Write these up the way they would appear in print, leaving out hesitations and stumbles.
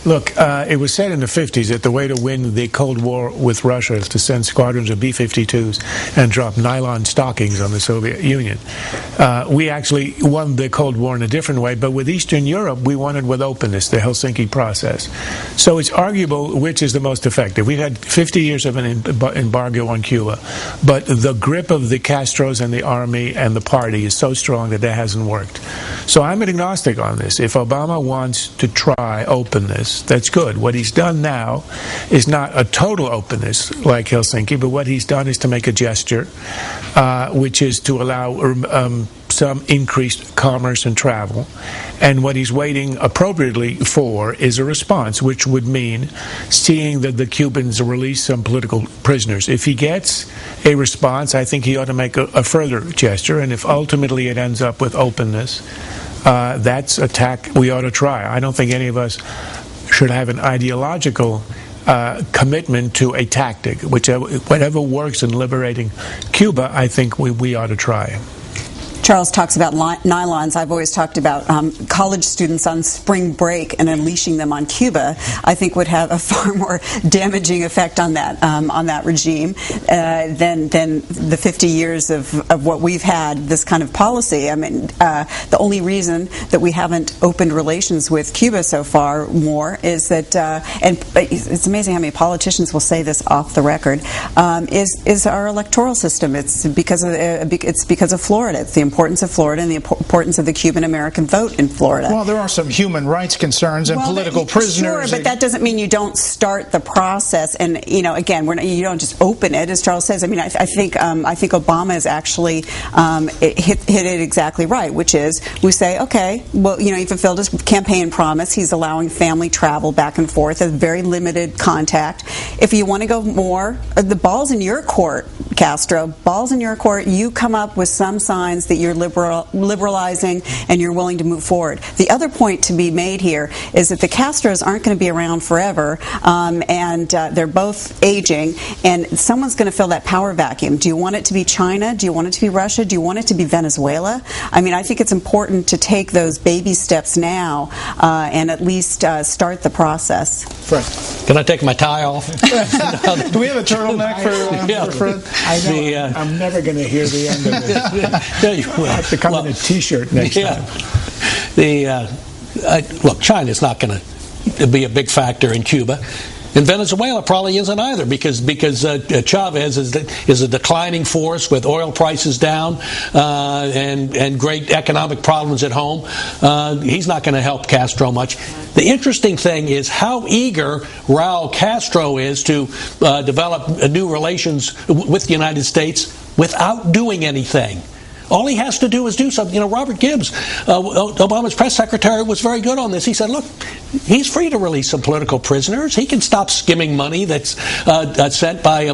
Look, it was said in the 50s that the way to win the Cold War with Russia is to send squadrons of B-52s and drop nylon stockings on the Soviet Union. We actually won the Cold War in a different way, but with Eastern Europe, we won it with openness, the Helsinki process. So it's arguable which is the most effective. We've had 50 years of an embargo on Cuba, but the grip of the Castros and the army and the party is so strong that hasn't worked. So I'm an agnostic on this. If Obama wants to try openness, that's good. What he's done now is not a total openness like Helsinki, but what he's done is to make a gesture, which is to allow some increased commerce and travel. And what he's waiting appropriately for is a response, which would mean seeing that the Cubans release some political prisoners. If he gets a response, I think he ought to make a further gesture, and if ultimately it ends up with openness, that's a tack we ought to try. I don't think any of us should have an ideological commitment to a tactic. Whatever works in liberating Cuba, I think we ought to try. Charles talks about nylons. I've always talked about college students on spring break and unleashing them on Cuba. I think would have a far more damaging effect on that regime than the 50 years of what we've had, this kind of policy. I mean, the only reason that we haven't opened relations with Cuba so far more is that, and it's amazing how many politicians will say this off the record, is our electoral system. It's because of Florida. It's the importance of Florida and the importance of the Cuban-American vote in Florida. Well, there are some human rights concerns and political prisoners. Sure, but that doesn't mean you don't start the process. And again, you don't just open it, as Charles says. I mean, I think Obama is actually hit it exactly right, which is we say, okay, well, he fulfilled his campaign promise. He's allowing family travel back and forth, a very limited contact. If you want to go more, the ball's in your court, Castro. Ball's in your court. You come up with some signs that you're liberalizing and you're willing to move forward. The other point to be made here is that the Castros aren't going to be around forever, and they're both aging, and someone's going to fill that power vacuum. Do you want it to be China? Do you want it to be Russia? Do you want it to be Venezuela? I mean, I think it's important to take those baby steps now and at least start the process. Fred. Can I take my tie off? Do we have a turtleneck for Fred? I know. I'm never going to hear the end of it. I'll have to come in a T-shirt next time. Look, China's not going to be a big factor in Cuba. And Venezuela probably isn't either, because Chavez is a declining force with oil prices down and great economic problems at home. He's not going to help Castro much. The interesting thing is how eager Raul Castro is to develop new relations with the United States without doing anything. All he has to do is do something. Robert Gibbs, Obama's press secretary, was very good on this. He said, look, he's free to release some political prisoners. He can stop skimming money that's sent by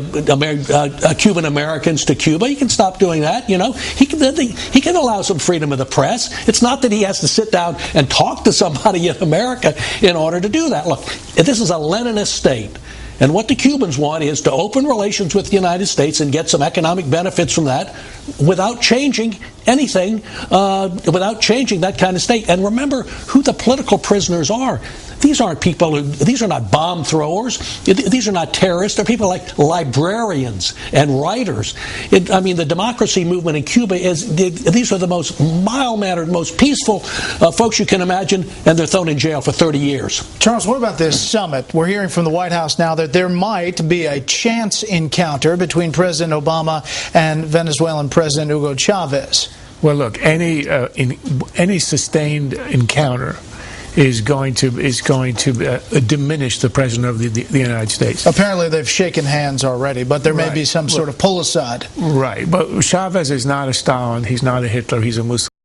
Cuban Americans to Cuba. He can stop doing that. He can allow some freedom of the press. It's not that he has to sit down and talk to somebody in America in order to do that. Look, this is a Leninist state. And what the Cubans want is to open relations with the United States and get some economic benefits from that without changing anything, without changing that kind of state. And remember who the political prisoners are. These aren't people these are not bomb throwers. These are not terrorists. They're people like librarians and writers. The democracy movement in Cuba these are the most mild-mannered, most peaceful folks you can imagine, and they're thrown in jail for 30 years. Charles, what about this summit? We're hearing from the White House now that there might be a chance encounter between President Obama and Venezuelan President Hugo Chavez. Well, look, any sustained encounter is going to diminish the president of the United States. Apparently they've shaken hands already, but there may be some sort of pull aside. Right, but Chavez is not a Stalin, he's not a Hitler, he's a Mussolini.